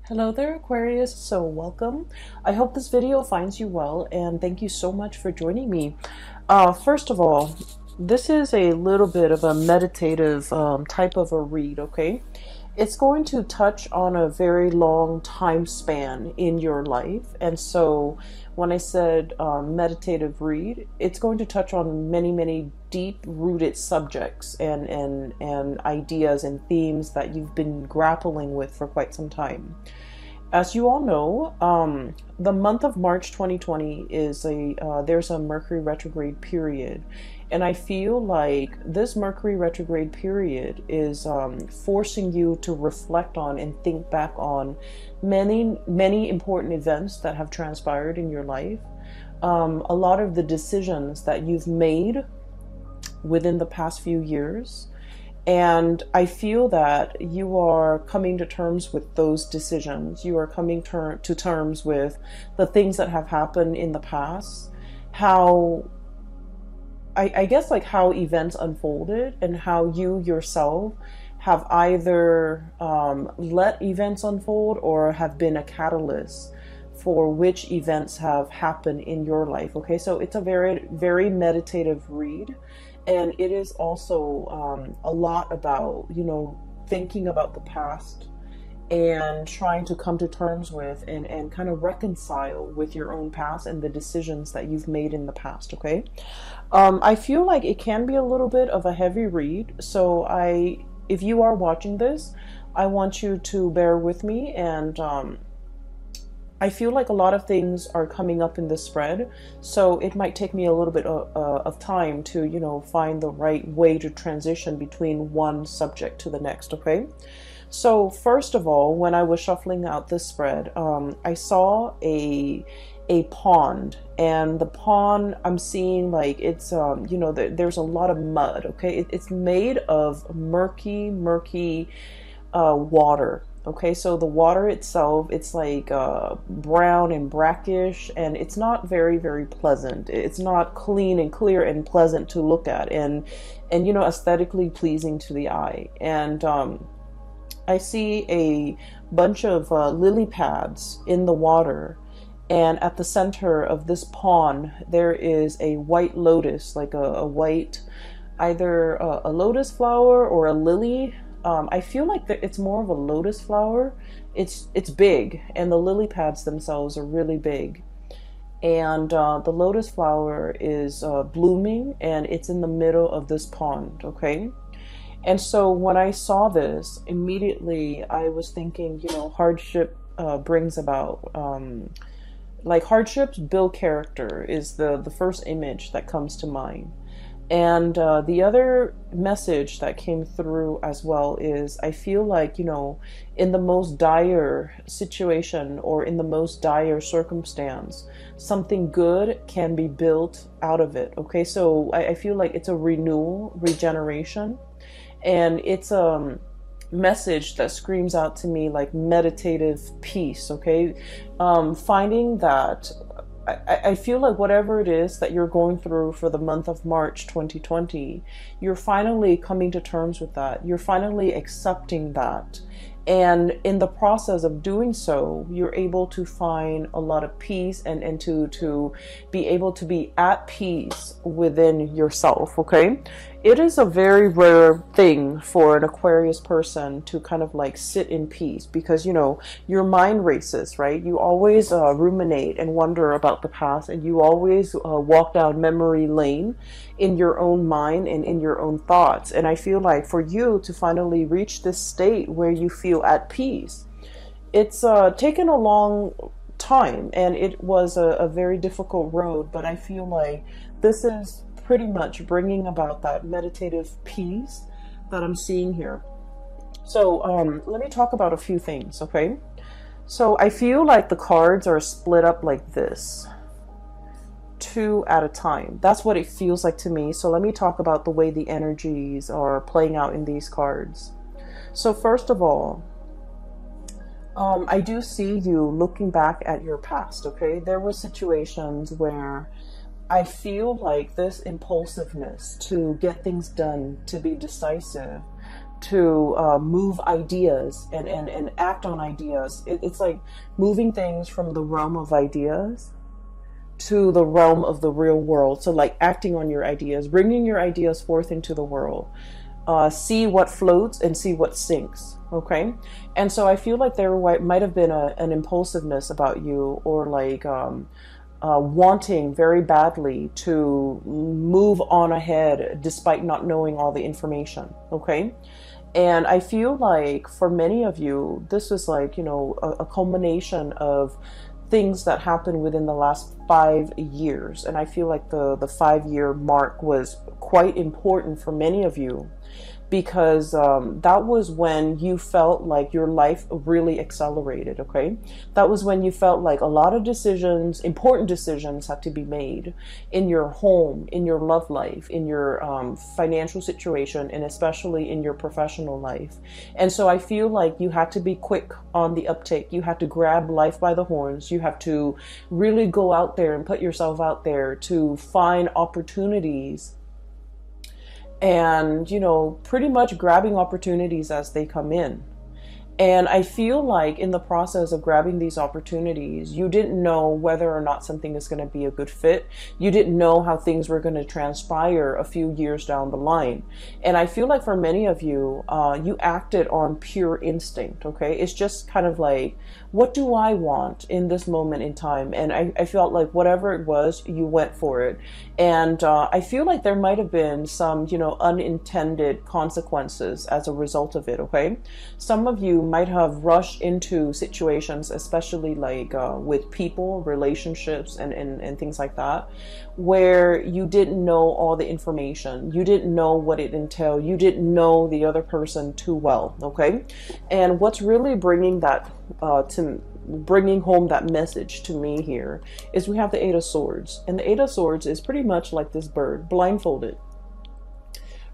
Hello there, Aquarius. So welcome. I hope this video finds you well, and thank you so much for joining me. First of all, this is a little bit of a meditative type of a read, okay? It's going to touch on a very long time span in your life. And so when I said meditative read, it's going to touch on many deep-rooted subjects and ideas and themes that you've been grappling with for quite some time. As you all know, the month of March 2020 is there's a Mercury retrograde period. And I feel like this Mercury retrograde period is forcing you to reflect on and think back on many important events that have transpired in your life. A lot of the decisions that you've made within the past few years. And I feel that you are coming to terms with those decisions. You are coming to terms with the things that have happened in the past, how I guess like how events unfolded and how you yourself have either let events unfold or have been a catalyst for which events have happened in your life. Okay, so it's a very meditative read, and it is also a lot about, you know, thinking about the past and trying to come to terms with and kind of reconcile with your own past and the decisions that you've made in the past. Okay, I feel like it can be a little bit of a heavy read, so if you are watching this, I want you to bear with me. And I feel like a lot of things are coming up in this spread, so it might take me a little bit of time to, you know, find the right way to transition between one subject to the next. Okay, so first of all, when I was shuffling out this spread, I saw a pond, and the pond I'm seeing, like, it's you know, there's a lot of mud. Okay, it's made of murky water. Okay, so the water itself, it's like brown and brackish, and it's not very pleasant. It's not clean and clear and pleasant to look at, and you know, aesthetically pleasing to the eye. And I see a bunch of lily pads in the water, and at the center of this pond there is a white lotus, like a white, either a lotus flower or a lily. I feel like it's more of a lotus flower. It's big, and the lily pads themselves are really big. And the lotus flower is blooming, and it's in the middle of this pond. Okay, and so when I saw this, immediately I was thinking, you know, hardship brings about, like, hardships build character is the first image that comes to mind. And the other message that came through as well is, I feel like, you know, in the most dire situation or in the most dire circumstance, something good can be built out of it. Okay, so I feel like it's a renewal, regeneration, and it's a message that screams out to me like meditative peace. Okay, finding that I feel like whatever it is that you're going through for the month of March 2020, you're finally coming to terms with that. You're finally accepting that. And in the process of doing so, you're able to find a lot of peace and to be able to be at peace within yourself. Okay, it is a very rare thing for an Aquarius person to kind of like sit in peace, because, you know, your mind races, right? You always ruminate and wonder about the past, and you always walk down memory lane in your own mind and in your own thoughts. And I feel like for you to finally reach this state where you feel at peace, it's taken a long time, and it was a very difficult road, but I feel like this is pretty much bringing about that meditative peace that I'm seeing here. So let me talk about a few things. Okay, so I feel like the cards are split up like this, two at a time. That's what it feels like to me. So let me talk about the way the energies are playing out in these cards. So first of all, I do see you looking back at your past. Okay, there were situations where I feel like this impulsiveness to get things done, to be decisive, move ideas and act on ideas. It's like moving things from the realm of ideas to the realm of the real world. So like acting on your ideas, bringing your ideas forth into the world. See what floats and see what sinks. Okay. And so I feel like there might have been an impulsiveness about you, or like wanting very badly to move on ahead despite not knowing all the information. Okay. And I feel like for many of you, this is like, you know, a culmination of things that happened within the last 5 years. And I feel like the 5-year mark was quite important for many of you, because that was when you felt like your life really accelerated. Okay, that was when you felt like a lot of decisions, important decisions, had to be made in your home, in your love life, in your financial situation, and especially in your professional life. And so I feel like you had to be quick on the uptake. You had to grab life by the horns. You have to really go out there and put yourself out there to find opportunities, and, you know, pretty much grabbing opportunities as they come in. And I feel like in the process of grabbing these opportunities, you didn't know whether or not something is going to be a good fit. You didn't know how things were going to transpire a few years down the line. And I feel like for many of you, you acted on pure instinct. Okay, it's just kind of like, what do I want in this moment in time? And I felt like whatever it was, you went for it. And I feel like there might have been some, you know, unintended consequences as a result of it. Okay, some of you might have rushed into situations, especially like with people, relationships, and things like that, where you didn't know all the information. You didn't know what it entailed. You didn't know the other person too well. Okay, and what's really bringing that bringing home that message to me here is we have the 8 of Swords, and the 8 of Swords is pretty much like this bird, blindfolded.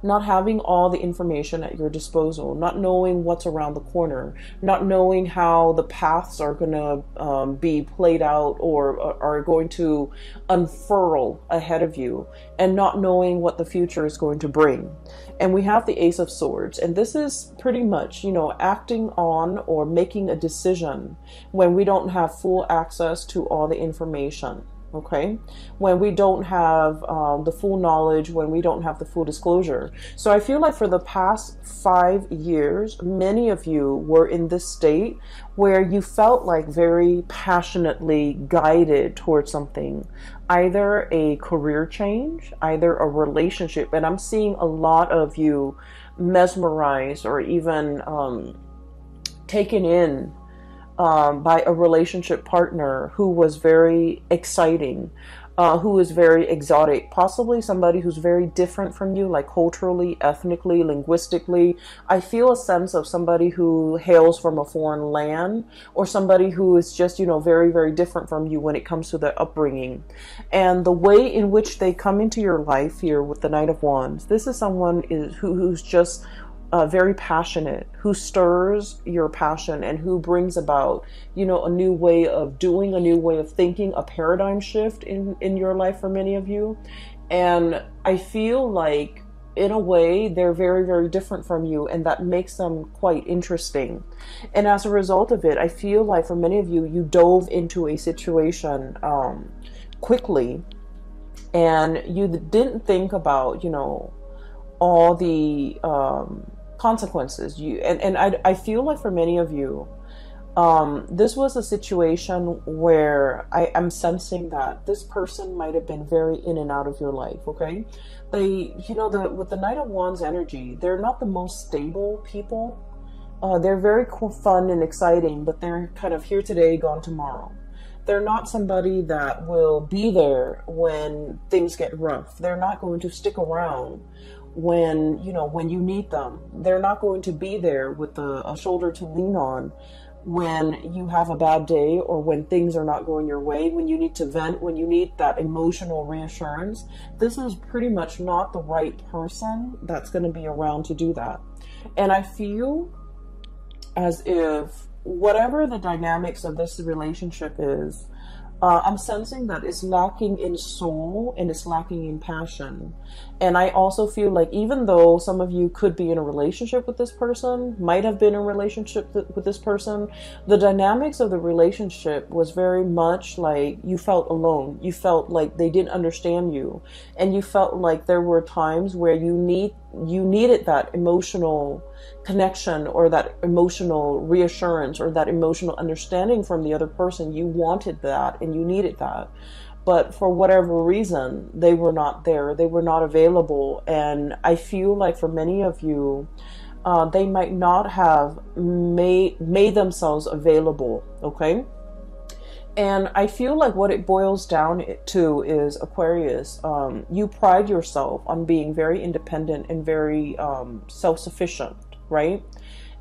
Not having all the information at your disposal, not knowing what's around the corner, not knowing how the paths are going to be played out or are going to unfurl ahead of you, and not knowing what the future is going to bring. And we have the Ace of Swords, and this is pretty much, you know, acting on or making a decision when we don't have full access to all the information. Okay, when we don't have the full knowledge, when we don't have the full disclosure. So I feel like for the past 5 years, many of you were in this state where you felt like very passionately guided towards something, either a career change, either a relationship. And I'm seeing a lot of you mesmerized or even taken in by a relationship partner who was very exciting, who was very exotic, possibly somebody who's very different from you, like culturally, ethnically, linguistically. I feel a sense of somebody who hails from a foreign land, or somebody who is just, you know, very, very different from you when it comes to their upbringing. And the way in which they come into your life here with the Knight of Wands, this is someone who's just very passionate, who stirs your passion, and who brings about, you know, a new way of doing, a new way of thinking, a paradigm shift in your life for many of you. And I feel like in a way they're very, very different from you, and that makes them quite interesting. And as a result of it, I feel like for many of you, you dove into a situation quickly, and you didn't think about, you know, all the consequences. I feel like for many of you, this was a situation where I'm sensing that this person might have been very in and out of your life. Okay, they, you know, with the Knight of Wands energy, they're not the most stable people. They're very cool, fun and exciting, but they're kind of here today, gone tomorrow. They're not somebody that will be there when things get rough. They're not going to stick around when, you know, when you need them. They're not going to be there with a shoulder to lean on when you have a bad day, or when things are not going your way, when you need to vent, when you need that emotional reassurance. This is pretty much not the right person that's going to be around to do that. And I feel as if whatever the dynamics of this relationship is, I'm sensing that it's lacking in soul and it's lacking in passion. And I also feel like even though some of you could be in a relationship with this person, might have been in a relationship with this person, the dynamics of the relationship was very much like you felt alone. You felt like they didn't understand you. And you felt like there were times where you needed that emotional connection or that emotional reassurance or that emotional understanding from the other person. You wanted that and you needed that. But for whatever reason, they were not there. They were not available. And I feel like for many of you, they might not have made themselves available. Okay. And I feel like what it boils down to is, Aquarius, you pride yourself on being very independent and very self-sufficient, right?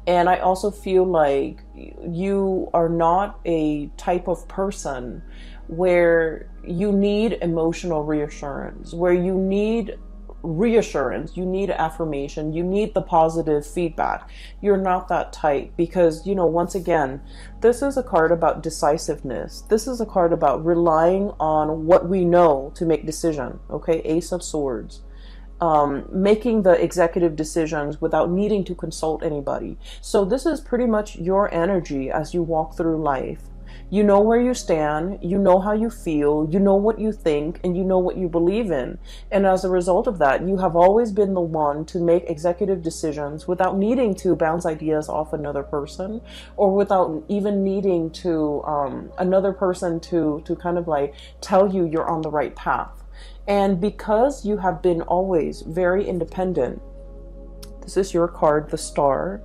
And I also feel like you are not a type of person where you need emotional reassurance, where you need reassurance, you need affirmation, you need the positive feedback. You're not that type because, you know, once again, this is a card about decisiveness. This is a card about relying on what we know to make decision. Okay, Ace of Swords. Making the executive decisions without needing to consult anybody. So this is pretty much your energy as you walk through life. You know where you stand, you know how you feel, you know what you think, and you know what you believe in. And as a result of that, you have always been the one to make executive decisions without needing to bounce ideas off another person, or without even needing to another person to kind of like tell you you're on the right path. And because you have been always very independent, this is your card, the Star.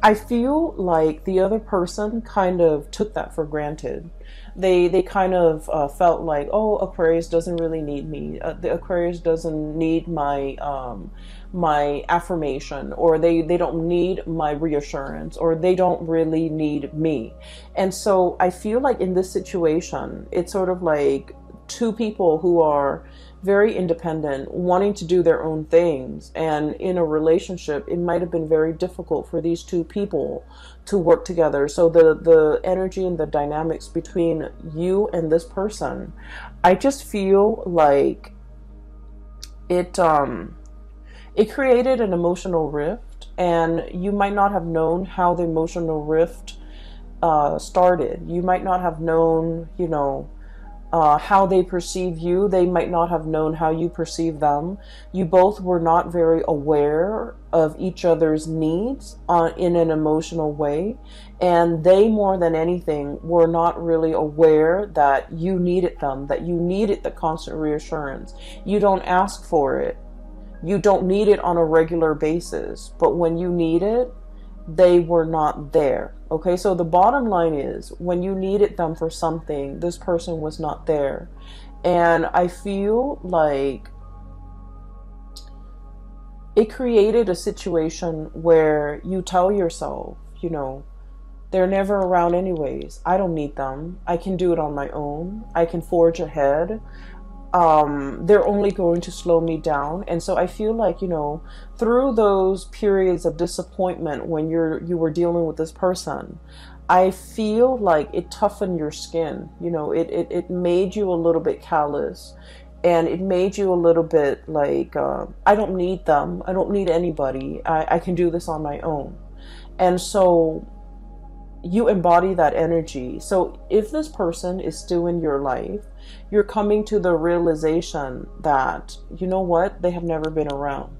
I feel like the other person kind of took that for granted. They kind of felt like, oh, Aquarius doesn't really need me. The Aquarius doesn't need my my affirmation, or they don't need my reassurance, or they don't really need me. And so I feel like in this situation, it's sort of like two people who are very independent, wanting to do their own things. And in a relationship, it might have been very difficult for these two people to work together. So the energy and the dynamics between you and this person, I just feel like it created an emotional rift, and you might not have known how the emotional rift started. You might not have known, you know, how they perceive you. They might not have known how you perceive them. You both were not very aware of each other's needs in an emotional way. And they, more than anything, were not really aware that you needed them, that you needed the constant reassurance. You don't ask for it. You don't need it on a regular basis. But when you need it, they were not there. Okay, so the bottom line is, when you needed them for something, this person was not there. And I feel like it created a situation where you tell yourself, you know, they're never around anyways. I don't need them. I can do it on my own. I can forge ahead. They're only going to slow me down. And so I feel like, you know, through those periods of disappointment when you were dealing with this person, I feel like it toughened your skin. You know, it made you a little bit callous, and it made you a little bit like, I don't need them. I don't need anybody. I can do this on my own. And so you embody that energy. So if this person is still in your life, you're coming to the realization that, you know what, they have never been around.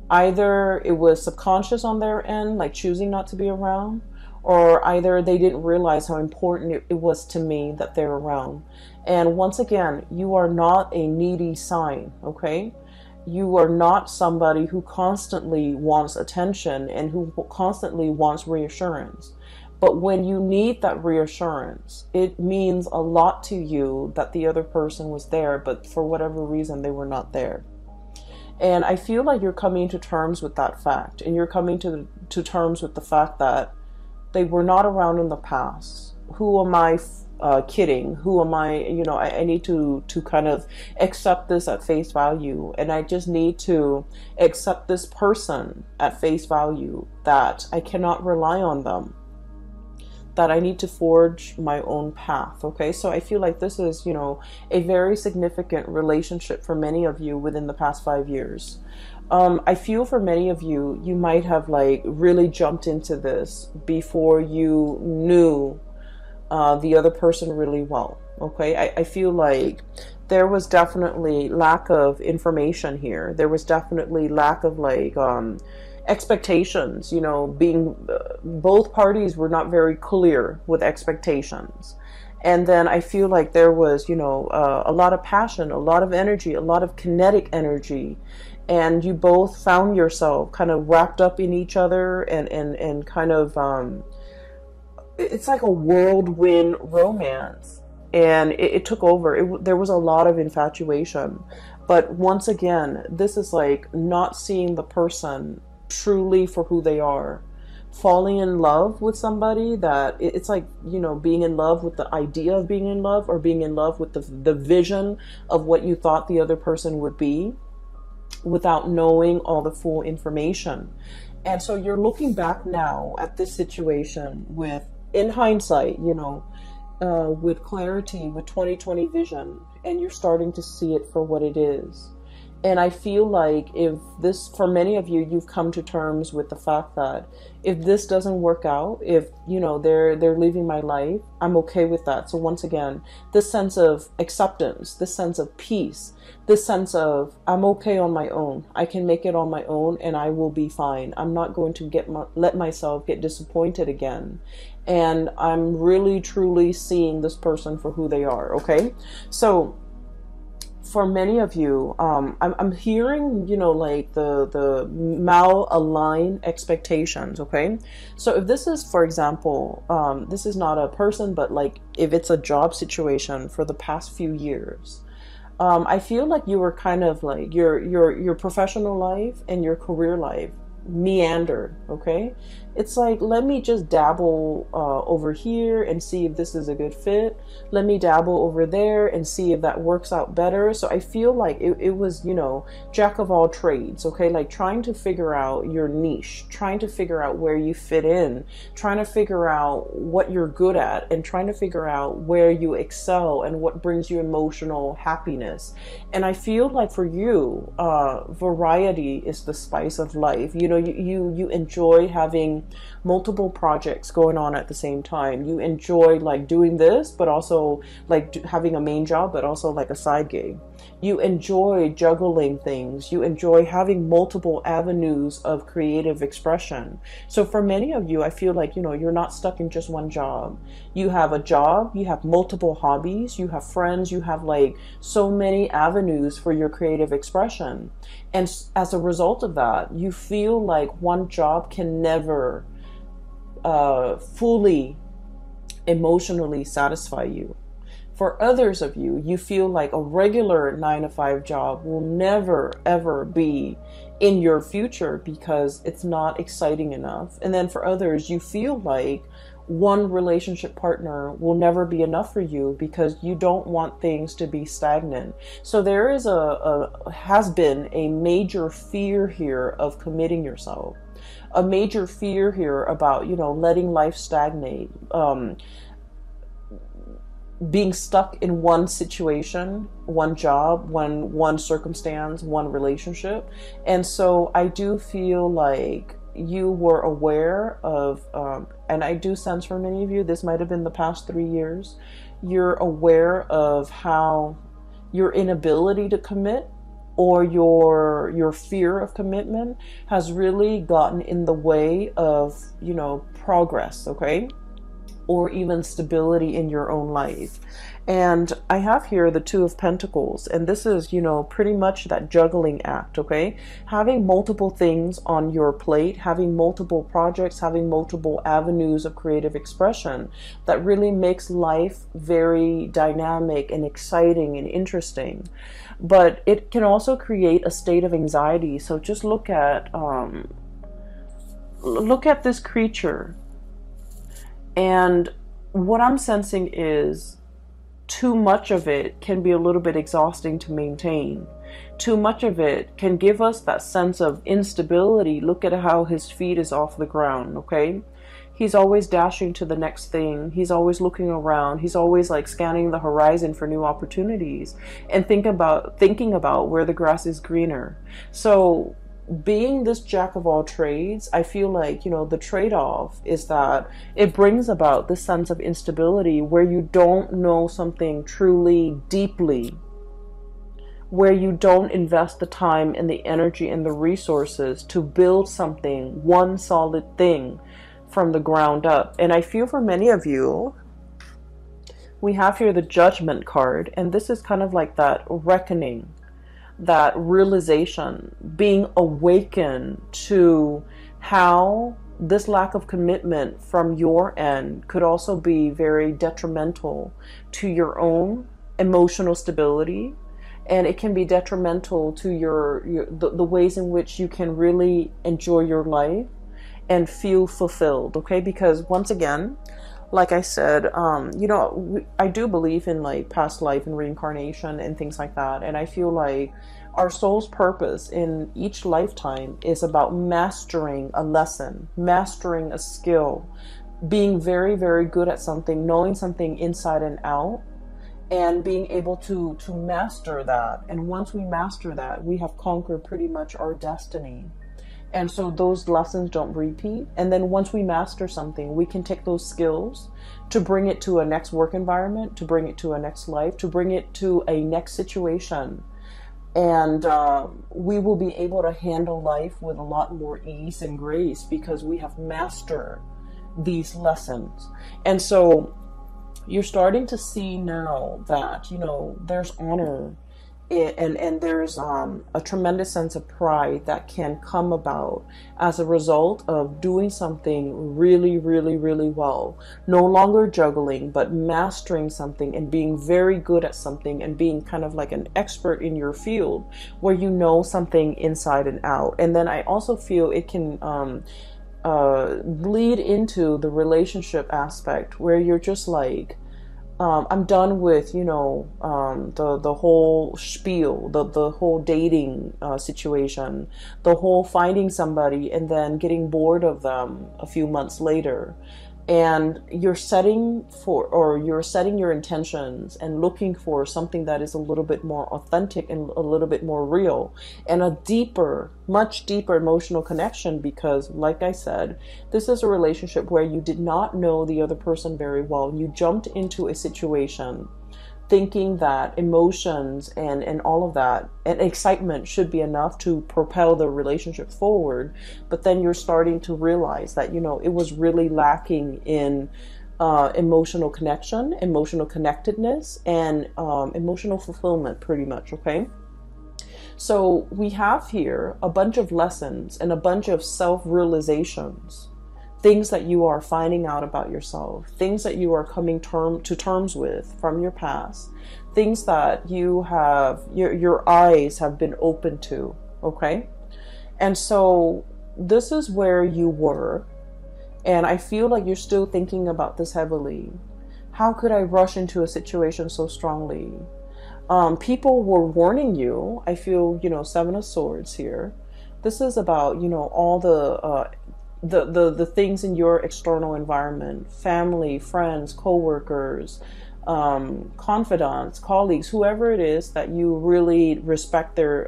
Either it was subconscious on their end, like choosing not to be around, or either they didn't realize how important it was to me that they're around. And once again, you are not a needy sign, okay? You are not somebody who constantly wants attention and who constantly wants reassurance. But when you need that reassurance, it means a lot to you that the other person was there, but for whatever reason, they were not there. And I feel like you're coming to terms with that fact. And you're coming to terms with the fact that they were not around in the past. Who am I kidding? Who am I? You know, I need to kind of accept this at face value. And I just need to accept this person at face value, that I cannot rely on them. that I need to forge my own path. Okay, so I feel like this is, you know, a very significant relationship for many of you within the past 5 years. I feel for many of you, you might have like really jumped into this before you knew the other person really well. Okay, I feel like there was definitely lack of information here. There was definitely lack of like expectations, you know, being both parties were not very clear with expectations. And then I feel like there was, you know, a lot of passion, a lot of energy, a lot of kinetic energy. And you both found yourself kind of wrapped up in each other and kind of, it's like a whirlwind romance. And it took over. There was a lot of infatuation. But once again, this is like not seeing the person truly for who they are. Falling in love with somebody that it's like, you know, being in love with the idea of being in love, or being in love with the vision of what you thought the other person would be without knowing all the full information. And so you're looking back now at this situation with, in hindsight, you know, with clarity, with 2020 vision, and you're starting to see it for what it is. And I feel like if this, for many of you, you've come to terms with the fact that if this doesn't work out, if, you know, they're leaving my life, I'm okay with that. So once again, this sense of acceptance, this sense of peace, this sense of I'm okay on my own. I can make it on my own and I will be fine. I'm not going to let myself get disappointed again. And I'm really, truly seeing this person for who they are. Okay. So for many of you, I'm hearing, you know, like the mal-aligned expectations, okay? So if this is, for example, this is not a person, but like if it's a job situation for the past few years, I feel like you were kind of like your professional life and your career life meandered, okay? It's like, let me just dabble over here and see if this is a good fit. Let me dabble over there and see if that works out better. So I feel like it was, you know, jack of all trades, okay? Like trying to figure out your niche, trying to figure out where you fit in, trying to figure out what you're good at, and trying to figure out where you excel and what brings you emotional happiness. And I feel like for you, variety is the spice of life. You know, you enjoy having multiple projects going on at the same time. You enjoy like doing this, but also like having a main job, but also like a side gig. You enjoy juggling things. You enjoy having multiple avenues of creative expression. So for many of you, I feel like, you know, you're not stuck in just one job. You have a job, you have multiple hobbies, you have friends, you have like so many avenues for your creative expression. And as a result of that, you feel like one job can never fully emotionally satisfy you. For others of you, you feel like a regular 9-to-5 job will never, ever be in your future because it's not exciting enough. And then for others, you feel like one relationship partner will never be enough for you because you don't want things to be stagnant. So there is has been a major fear here of committing yourself, a major fear here about, you know, letting life stagnate, being stuck in one situation, one job, one circumstance, one relationship. And so I do feel like you were aware of, and I do sense for many of you, this might have been the past 3 years, you're aware of how your inability to commit or your fear of commitment has really gotten in the way of, you know, progress, okay? Or even stability in your own life. And I have here the Two of Pentacles, and this is, you know, pretty much that juggling act, okay? Having multiple things on your plate, having multiple projects, having multiple avenues of creative expression that really makes life very dynamic and exciting and interesting. But it can also create a state of anxiety. So just look at this creature. And what I'm sensing is too much of it can be a little bit exhausting to maintain. Too much of it can give us that sense of instability. Look at how his feet is off the ground, okay? He's always dashing to the next thing. He's always looking around. He's always like scanning the horizon for new opportunities and thinking about where the grass is greener. So being this jack of all trades, I feel like, the trade-off is that it brings about this sense of instability where you don't know something truly deeply, where you don't invest the time and the energy and the resources to build something, one solid thing from the ground up. And I feel for many of you, we have here the Judgment card, and this is kind of like that reckoning, that realization, being awakened to how this lack of commitment from your end could also be very detrimental to your own emotional stability. And it can be detrimental to the ways in which you can really enjoy your life and feel fulfilled, okay? Because once again, like I said, I do believe in like past life and reincarnation and things like that. And I feel like our soul's purpose in each lifetime is about mastering a lesson, mastering a skill, being very, very good at something, knowing something inside and out, and being able to master that. And once we master that, we have conquered pretty much our destiny. And so those lessons don't repeat. And then once we master something, we can take those skills to bring it to a next work environment, to bring it to a next life, to bring it to a next situation. And we will be able to handle life with a lot more ease and grace because we have mastered these lessons. And so you're starting to see now that, there's honor and there's a tremendous sense of pride that can come about as a result of doing something really, really, really well. No longer juggling, but mastering something and being very good at something and being kind of like an expert in your field where you know something inside and out. And then I also feel it can bleed into the relationship aspect where you're just like, I'm done with, the whole spiel, the whole dating situation, the whole finding somebody and then getting bored of them a few months later. And you're setting your intentions and looking for something that is a little bit more authentic and a little bit more real and a deeper, much deeper emotional connection. Because like I said, this is a relationship where you did not know the other person very well. You jumped into a situation thinking that emotions and all of that and excitement should be enough to propel the relationship forward. But then you're starting to realize that, it was really lacking in emotional connection, emotional connectedness, and emotional fulfillment pretty much, okay? So we have here a bunch of lessons and a bunch of self-realizations, things that you are finding out about yourself, things that you are coming to terms with from your past, things that you have, your eyes have been open to, okay? And so this is where you were, and I feel like you're still thinking about this heavily. How could I rush into a situation so strongly? People were warning you. I feel, Seven of Swords here. This is about, all the things in your external environment, family, friends, co-workers, confidants, colleagues, whoever it is that you really respect their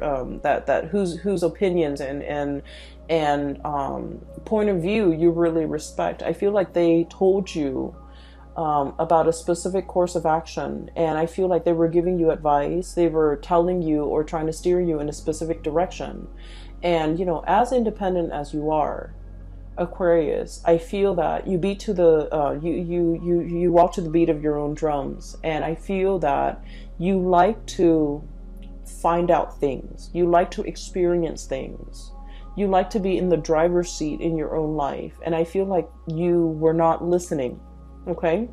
whose opinions and point of view you really respect. I feel like they told you about a specific course of action, and I feel like they were giving you advice. They were telling you or trying to steer you in a specific direction. And as independent as you are, Aquarius, I feel that you beat to the you walk to the beat of your own drums, and I feel that you like to find out things, you like to experience things, you like to be in the driver's seat in your own life, and I feel like you were not listening. Okay,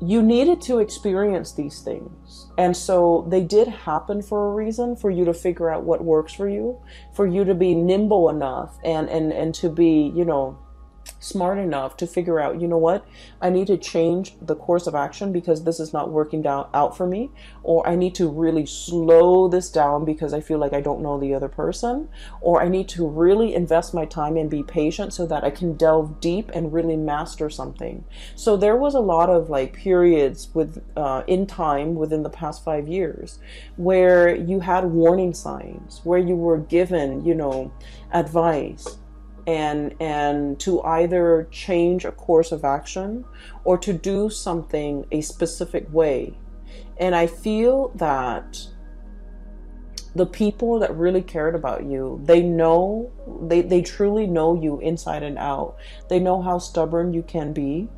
you needed to experience these things, and so they did happen for a reason, for you to figure out what works for you to be nimble enough and to be, smart enough to figure out, you know what, I need to change the course of action because this is not working out for me, or I need to really slow this down because I feel like I don't know the other person, or I need to really invest my time and be patient so that I can delve deep and really master something. So there was a lot of like periods with in time within the past 5 years where you had warning signs, where you were given, you know, advice, and to either change a course of action or to do something a specific way. And I feel that the people that really cared about you, they truly know you inside and out. They know how stubborn you can be.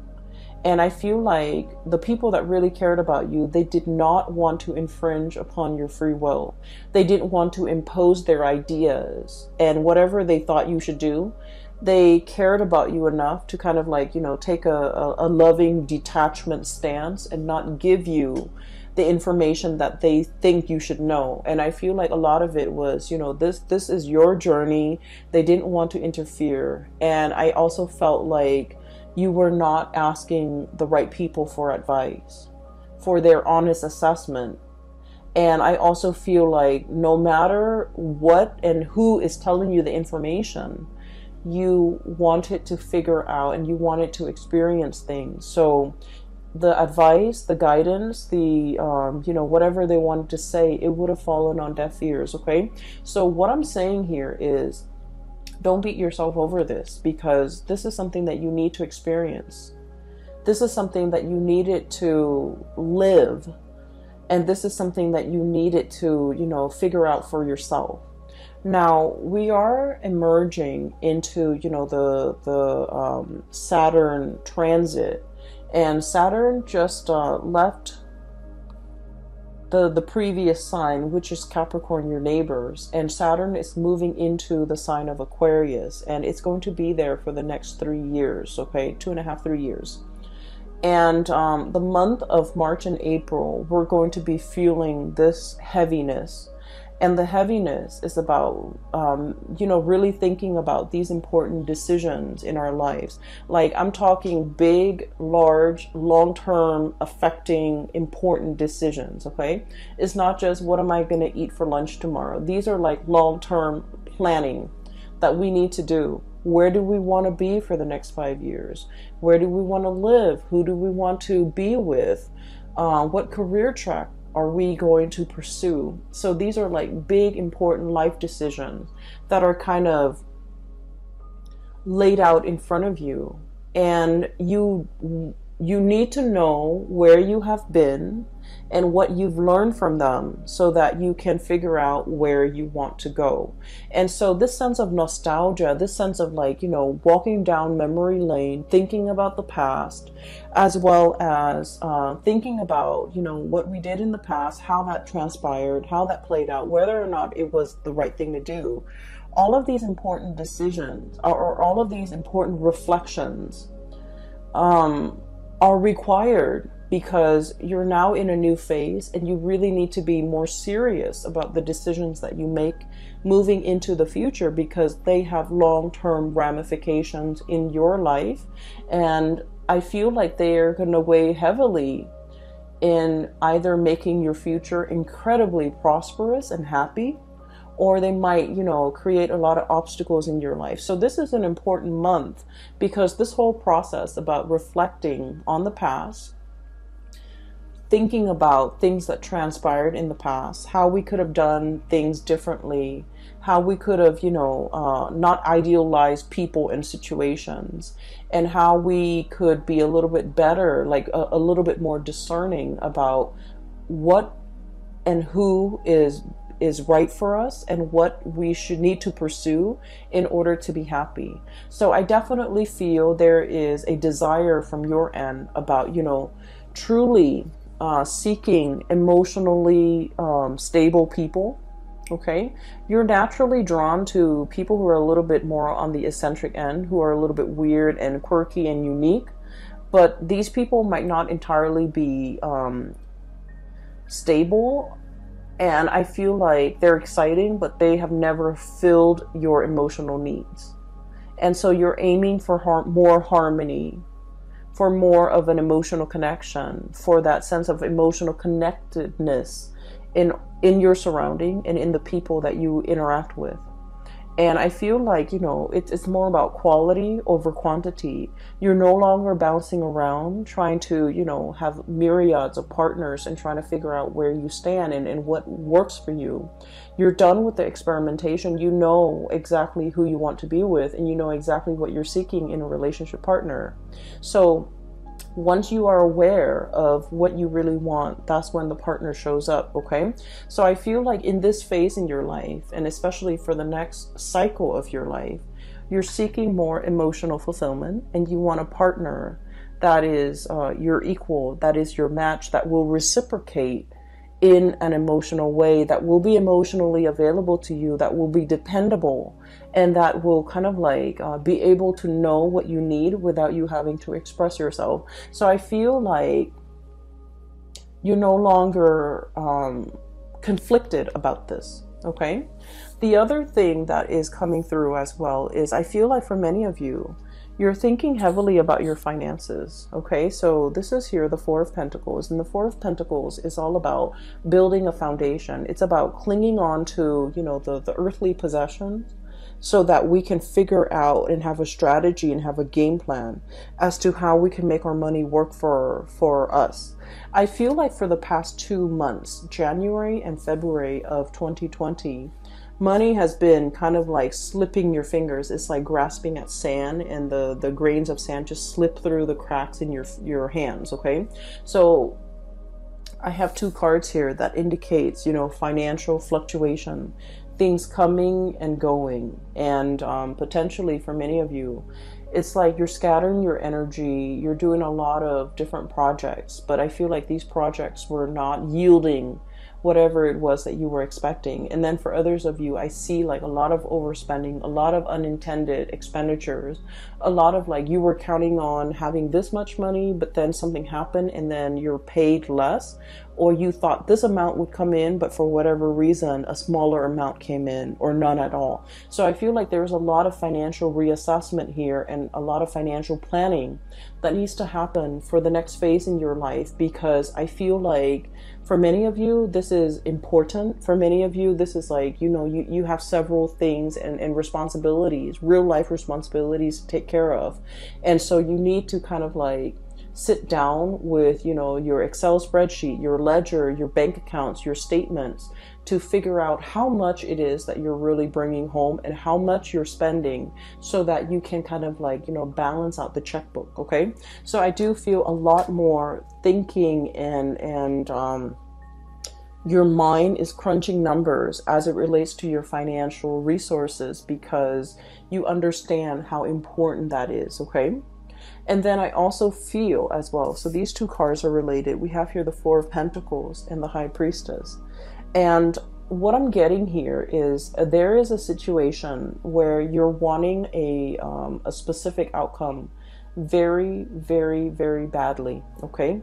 And I feel like the people that really cared about you, they did not want to infringe upon your free will. They didn't want to impose their ideas and whatever they thought you should do. They cared about you enough to kind of like, you know, take a loving detachment stance and not give you the information that they think you should know. And I feel like a lot of it was, you know, this is your journey. They didn't want to interfere. And I also felt like you were not asking the right people for advice, for their honest assessment. And I also feel like no matter what and who is telling you the information, you wanted to figure out and you wanted to experience things. So the advice, the guidance, the, you know, whatever they wanted to say, it would have fallen on deaf ears, okay? So what I'm saying here is, don't beat yourself over this, because this is something that you need to experience. This is something that you needed to live. And this is something that you needed to, you know, figure out for yourself. Now, we are emerging into, you know, the Saturn transit. And Saturn just left the previous sign, which is Capricorn, your neighbors, and Saturn is moving into the sign of Aquarius, and it's going to be there for the next 3 years, okay, 2.5, 3 years. And the month of March and April, we're going to be feeling this heaviness. And the heaviness is about, you know, really thinking about these important decisions in our lives. Like, I'm talking big, large, long-term affecting important decisions, okay? It's not just what am I going to eat for lunch tomorrow. These are like long-term planning that we need to do. Where do we want to be for the next 5 years? Where do we want to live? Who do we want to be with? What career track are we going to pursue? So these are like big, important life decisions that are kind of laid out in front of you. And you need to know where you have been and what you've learned from them so that you can figure out where you want to go. And so this sense of nostalgia, this sense of like, you know, walking down memory lane, thinking about the past, as well as thinking about, you know, what we did in the past, how that transpired, how that played out, whether or not it was the right thing to do. All of these important decisions or all of these important reflections are required, because you're now in a new phase and you really need to be more serious about the decisions that you make moving into the future, because they have long-term ramifications in your life. And I feel like they are going to weigh heavily in either making your future incredibly prosperous and happy, or they might, you know, create a lot of obstacles in your life. So this is an important month, because this whole process about reflecting on the past, thinking about things that transpired in the past, how we could have done things differently, how we could have, you know, not idealized people and situations, and how we could be a little bit better, like a little bit more discerning about what and who is right for us and what we should need to pursue in order to be happy. So I definitely feel there is a desire from your end about, you know, truly seeking emotionally stable people. Okay, you're naturally drawn to people who are a little bit more on the eccentric end, who are a little bit weird and quirky and unique, but these people might not entirely be stable. And I feel like they're exciting, but they have never filled your emotional needs. And so you're aiming for more harmony, for more of an emotional connection, for that sense of emotional connectedness in your surrounding and in the people that you interact with. And I feel like, it's more about quality over quantity. You're no longer bouncing around trying to, have myriads of partners and trying to figure out where you stand and what works for you. You're done with the experimentation. You know exactly who you want to be with, and you know exactly what you're seeking in a relationship partner. So once you are aware of what you really want, that's when the partner shows up, okay? So I feel like in this phase in your life, and especially for the next cycle of your life, you're seeking more emotional fulfillment, and you want a partner that is your equal, that is your match, that will reciprocate in an emotional way, that will be emotionally available to you, that will be dependable, and that will kind of like be able to know what you need without you having to express yourself. So I feel like you're no longer conflicted about this, okay? The other thing that is coming through as well is I feel like for many of you, you're thinking heavily about your finances, okay? So this is here, the Four of Pentacles. And the Four of Pentacles is all about building a foundation. It's about clinging on to, the earthly possessions so that we can figure out and have a strategy and have a game plan as to how we can make our money work for us. I feel like for the past 2 months, January and February of 2020, money has been kind of like slipping your fingers. It's like grasping at sand, and the grains of sand just slip through the cracks in your hands, okay? So I have 2 cards here that indicates, financial fluctuation, things coming and going. And potentially for many of you, it's like you're scattering your energy. You're doing a lot of different projects, but I feel like these projects were not yielding whatever it was that you were expecting. And then for others of you, I see like a lot of overspending, a lot of unintended expenditures, a lot of like you were counting on having this much money, but then something happened and then you're paid less, or you thought this amount would come in, but for whatever reason, a smaller amount came in or none at all. So I feel like there's a lot of financial reassessment here and a lot of financial planning that needs to happen for the next phase in your life, because I feel like for many of you, this is important. For many of you, this is like, you have several things and responsibilities, real life responsibilities to take care of. And so you need to kind of like sit down with, your Excel spreadsheet, your ledger, your bank accounts, your statements, to figure out how much it is that you're really bringing home and how much you're spending, so that you can kind of like, balance out the checkbook. Okay. So I do feel a lot more thinking and your mind is crunching numbers as it relates to your financial resources, because you understand how important that is. Okay. And then I also feel as well, so these 2 cards are related. We have here the Four of Pentacles and the High Priestess. And what I'm getting here is there is a situation where you're wanting a specific outcome very, very, very badly, okay?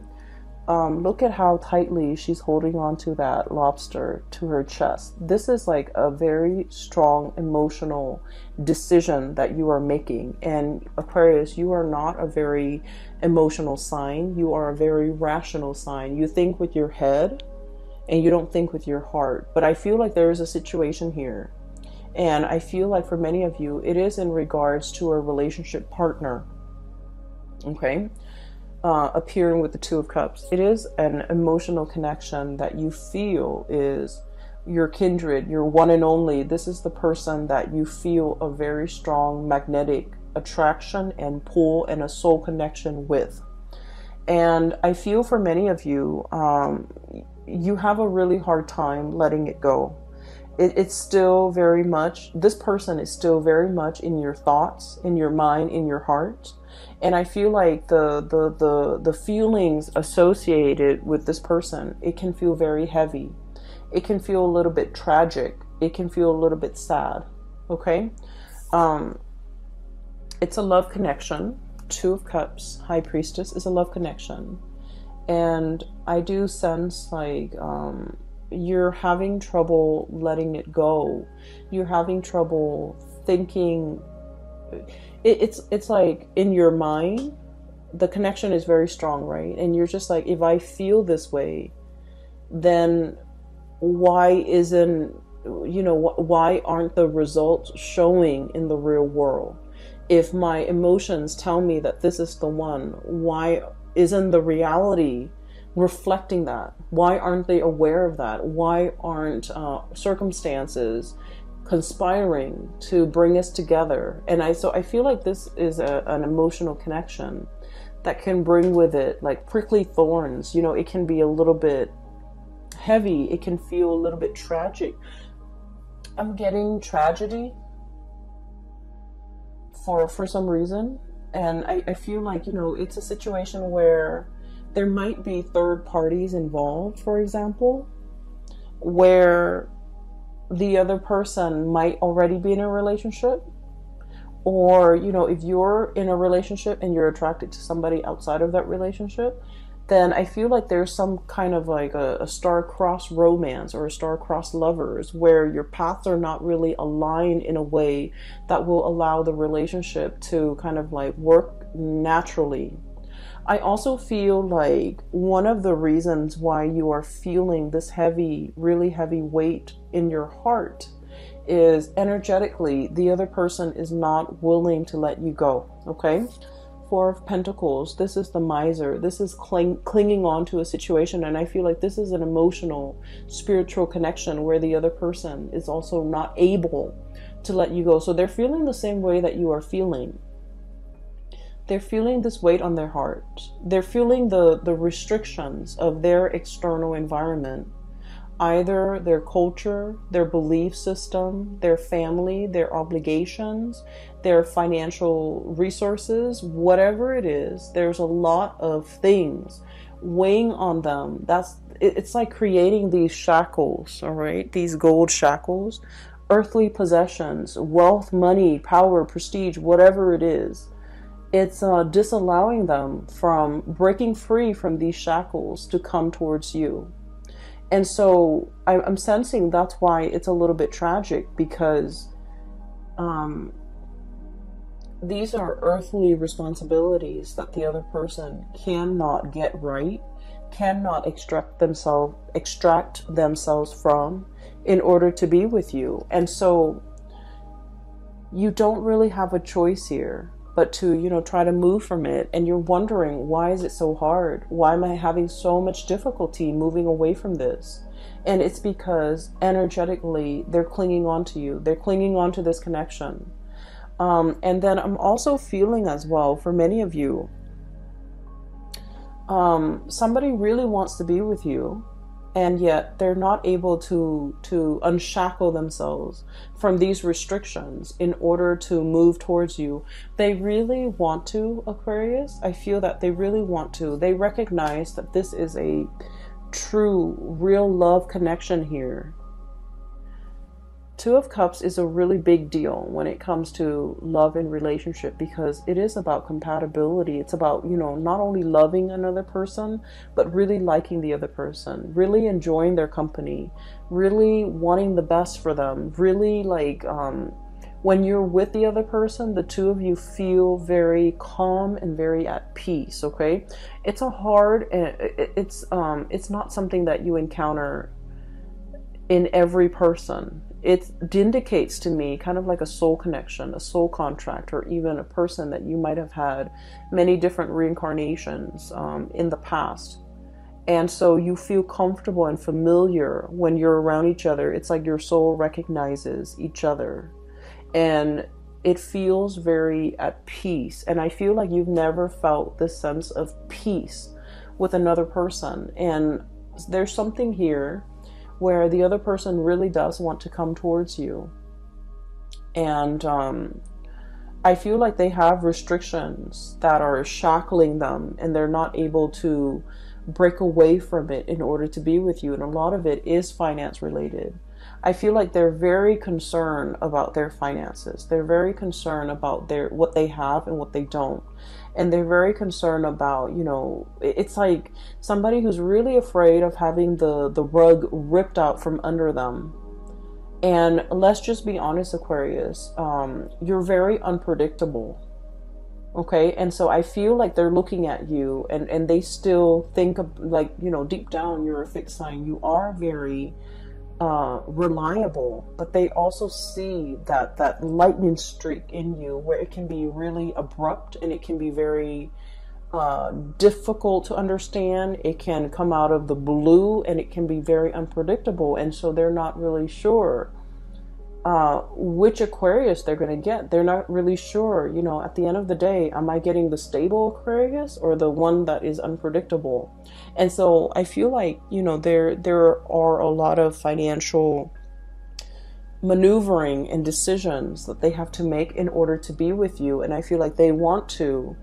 Look at how tightly she's holding on to that lobster to her chest. This is like a very strong emotional decision that you are making. And Aquarius, you are not a very emotional sign. You are a very rational sign. You think with your head and you don't think with your heart. But I feel like there is a situation here. And I feel like for many of you, it is in regards to a relationship partner. Okay? Appearing with the Two of Cups. It is an emotional connection that you feel is your kindred, your one and only. This is the person that you feel a very strong magnetic attraction and pull and a soul connection with. And I feel for many of you, you have a really hard time letting it go. It's still very much, this person is still very much in your thoughts, in your mind, in your heart. And I feel like the feelings associated with this person, it can feel very heavy. It can feel a little bit tragic. It can feel a little bit sad. Okay? It's a love connection. Two of Cups, High Priestess is a love connection. And I do sense like you're having trouble letting it go. You're having trouble thinking it's like in your mind, the connection is very strong, right? And you're just like, if I feel this way, then why isn't, why aren't the results showing in the real world? If my emotions tell me that this is the one, why isn't the reality reflecting that? Why aren't they aware of that? Why aren't circumstances conspiring to bring us together? And I feel like this is an emotional connection that can bring with it like prickly thorns. It can be a little bit heavy. It can feel a little bit tragic. I'm getting tragedy for some reason. And I feel like, it's a situation where there might be third parties involved, for example, where the other person might already be in a relationship. Or, if you're in a relationship and you're attracted to somebody outside of that relationship, then I feel like there's some kind of like a star-crossed romance or a star-crossed lovers where your paths are not really aligned in a way that will allow the relationship to kind of like work naturally. I also feel like one of the reasons why you are feeling this heavy, really heavy weight in your heart is energetically the other person is not willing to let you go, okay? Four of Pentacles, this is the miser. This is clinging on to a situation, and I feel like this is an emotional, spiritual connection where the other person is also not able to let you go. So they're feeling the same way that you are feeling. They're feeling this weight on their heart. They're feeling the restrictions of their external environment. Either their culture, their belief system, their family, their obligations, their financial resources, whatever it is, there's a lot of things weighing on them. It's like creating these shackles, all right? These gold shackles, earthly possessions, wealth, money, power, prestige, whatever it is. It's disallowing them from breaking free from these shackles to come towards you. And so I'm sensing that's why it's a little bit tragic, because these are earthly responsibilities that the other person cannot get right, cannot extract themselves from in order to be with you. And so you don't really have a choice here but to, try to move from it. And you're wondering, why is it so hard? Why am I having so much difficulty moving away from this? And it's because energetically they're clinging on to you. They're clinging on to this connection. And then I'm also feeling as well, for many of you, somebody really wants to be with you, and yet they're not able to unshackle themselves from these restrictions in order to move towards you. They really want to, Aquarius. I feel that they really want to. They recognize that this is a true, real love connection here. Two of Cups is a really big deal when it comes to love and relationship, because it is about compatibility. It's about, not only loving another person, but really liking the other person, really enjoying their company, really wanting the best for them, really like, when you're with the other person, the two of you feel very calm and very at peace, okay? It's it's not something that you encounter in every person. It indicates to me kind of like a soul connection, a soul contract, or even a person that you might have had many different reincarnations in the past. And so you feel comfortable and familiar when you're around each other. It's like your soul recognizes each other. And it feels very at peace. And I feel like you've never felt this sense of peace with another person. And there's something here where the other person really does want to come towards you. And I feel like they have restrictions that are shackling them, and they're not able to break away from it in order to be with you. And a lot of it is finance related. I feel like they're very concerned about their finances. They're very concerned about what they have and what they don't. And they're very concerned about, it's like somebody who's really afraid of having the rug ripped out from under them. And let's just be honest, Aquarius, you're very unpredictable. Okay, and so I feel like they're looking at you, and they still think of, like, deep down you're a fixed sign. You are very reliable, but they also see that lightning streak in you where it can be really abrupt and it can be very difficult to understand. It can come out of the blue and it can be very unpredictable, and so they're not really sure which Aquarius they're going to get. They're not really sure, at the end of the day, am I getting the stable Aquarius or the one that is unpredictable? And so I feel like, there are a lot of financial maneuvering and decisions that they have to make in order to be with you. And I feel like they want to,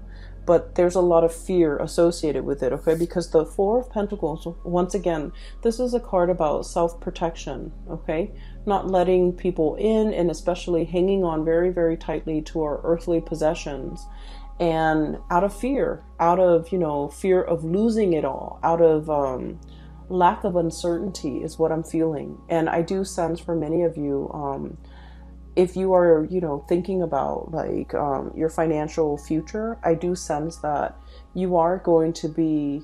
but there's a lot of fear associated with it, okay? Because the Four of Pentacles, once again, this is a card about self-protection, okay? Not letting people in, and especially hanging on very, very tightly to our earthly possessions. And out of fear, fear of losing it all, out of lack of uncertainty is what I'm feeling. And I do sense for many of you, if you are, thinking about like your financial future, I do sense that you are going to be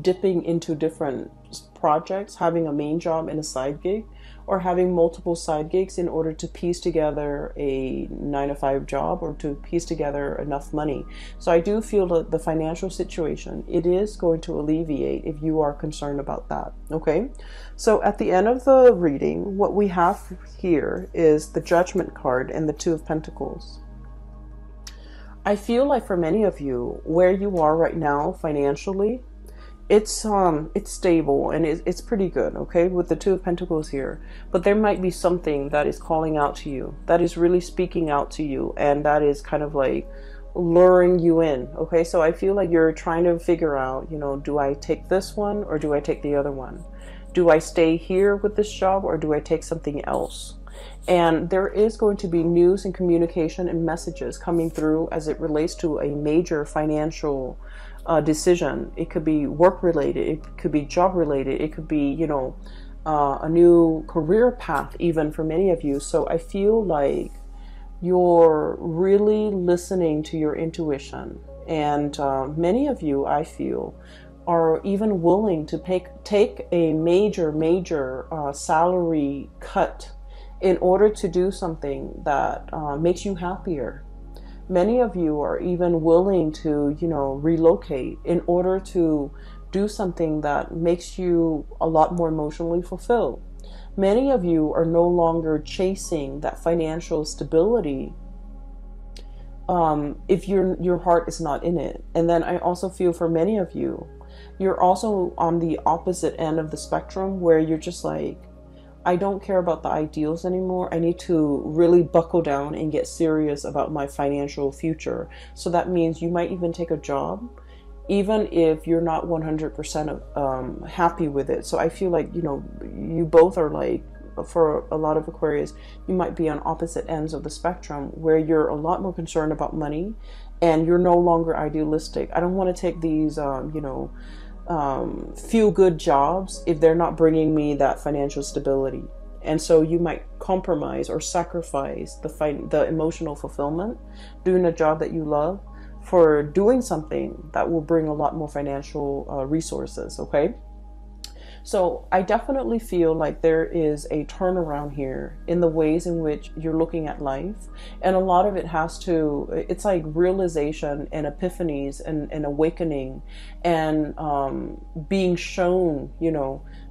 dipping into different projects, having a main job and a side gig, or having multiple side gigs in order to piece together a 9-to-5 job or to piece together enough money. So I do feel that the financial situation, it is going to alleviate if you are concerned about that. Okay. So at the end of the reading, what we have here is the Judgment card and the Two of Pentacles. I feel like for many of you, where you are right now financially, it's stable and it's pretty good, okay, with the Two of Pentacles here. But there might be something that is calling out to you, that is really speaking out to you, and that is kind of like luring you in, okay? So I feel like you're trying to figure out, do I take this one or do I take the other one? Do I stay here with this job or do I take something else? And there is going to be news and communication and messages coming through as it relates to a major financial decision. It could be work related, it could be job related, it could be, a new career path even for many of you. So I feel like you're really listening to your intuition. And many of you, I feel, are even willing to take a major salary cut in order to do something that makes you happier. Many of you are even willing to, relocate in order to do something that makes you a lot more emotionally fulfilled. Many of you are no longer chasing that financial stability if your heart is not in it. And then I also feel for many of you, you're also on the opposite end of the spectrum where you're just like, I don't care about the ideals anymore. I need to really buckle down and get serious about my financial future. So that means you might even take a job, even if you're not 100% happy with it. So I feel like, you both are like, for a lot of Aquarius, you might be on opposite ends of the spectrum where you're a lot more concerned about money and you're no longer idealistic. I don't want to take these, feel good jobs if they're not bringing me that financial stability. And so you might compromise or sacrifice the emotional fulfillment doing a job that you love for doing something that will bring a lot more financial resources. Okay. So I definitely feel like there is a turnaround here in the ways in which you're looking at life. And a lot of it it's like realization and epiphanies and awakening and being shown,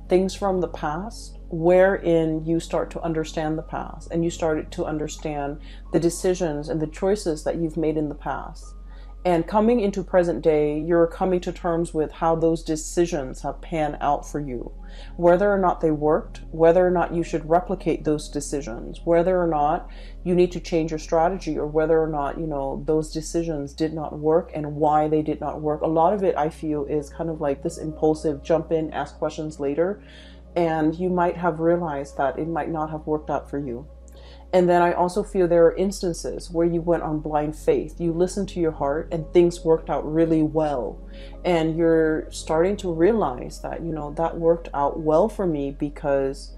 things from the past wherein you start to understand the past and you started to understand the decisions and the choices that you've made in the past. And coming into present day, you're coming to terms with how those decisions have panned out for you, whether or not they worked, whether or not you should replicate those decisions, whether or not you need to change your strategy, or whether or not, those decisions did not work and why they did not work. A lot of it, I feel, is kind of like this impulsive jump in, ask questions later, and you might have realized that it might not have worked out for you. And then I also feel there are instances where you went on blind faith. You listened to your heart and things worked out really well. And you're starting to realize that, that worked out well for me because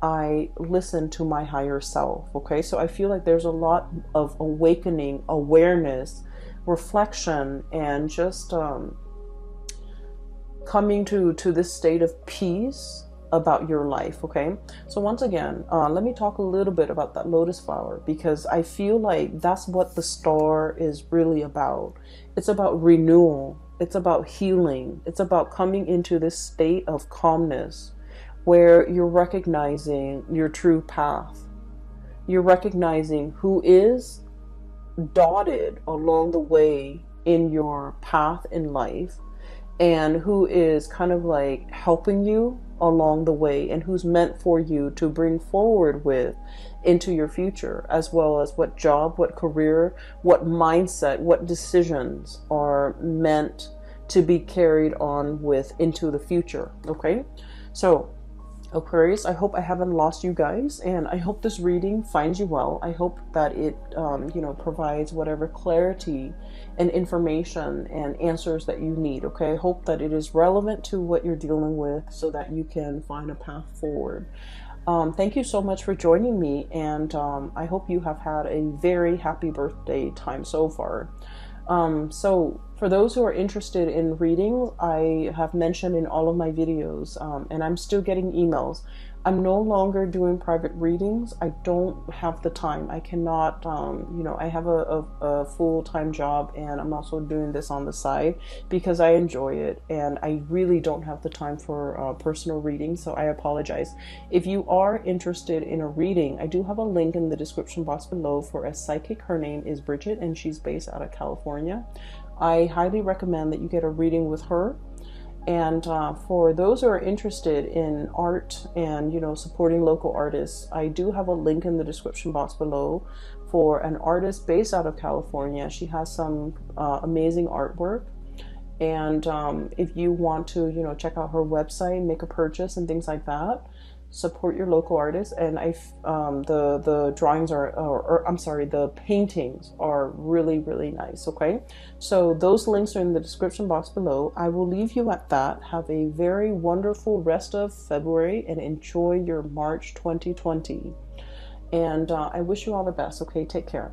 I listen to my higher self. Okay, so I feel like there's a lot of awakening, awareness, reflection, and just coming to this state of peace about your life. Okay, so once again, let me talk a little bit about that lotus flower, because I feel like that's what the star is really about. It's about renewal, it's about healing, it's about coming into this state of calmness where you're recognizing your true path, you're recognizing who is dotted along the way in your path in life, and who is kind of like helping you along the way, and who's meant for you to bring forward with into your future, as well as what job, what career, what mindset, what decisions are meant to be carried on with into the future. Okay, so Aquarius, I hope I haven't lost you guys, and I hope this reading finds you well. I hope that it, provides whatever clarity and information and answers that you need. Okay, I hope that it is relevant to what you're dealing with, so that you can find a path forward. Thank you so much for joining me, and I hope you have had a very happy birthday time so far. So for those who are interested in readings, I have mentioned in all of my videos, and I'm still getting emails. I'm no longer doing private readings. I don't have the time. I cannot, I have a full-time job, and I'm also doing this on the side because I enjoy it, and I really don't have the time for personal reading, so I apologize. If you are interested in a reading, I do have a link in the description box below for a psychic. Her name is Bridget, and she's based out of California. I highly recommend that you get a reading with her. And for those who are interested in art and, supporting local artists, I do have a link in the description box below for an artist based out of California. She has some amazing artwork. And if you want to, check out her website, make a purchase and things like that, support your local artists. And the drawings the paintings are really, really nice. Okay, so those links are in the description box below. I will leave you at that. Have a very wonderful rest of February, and enjoy your March 2020. And I wish you all the best. Okay, take care.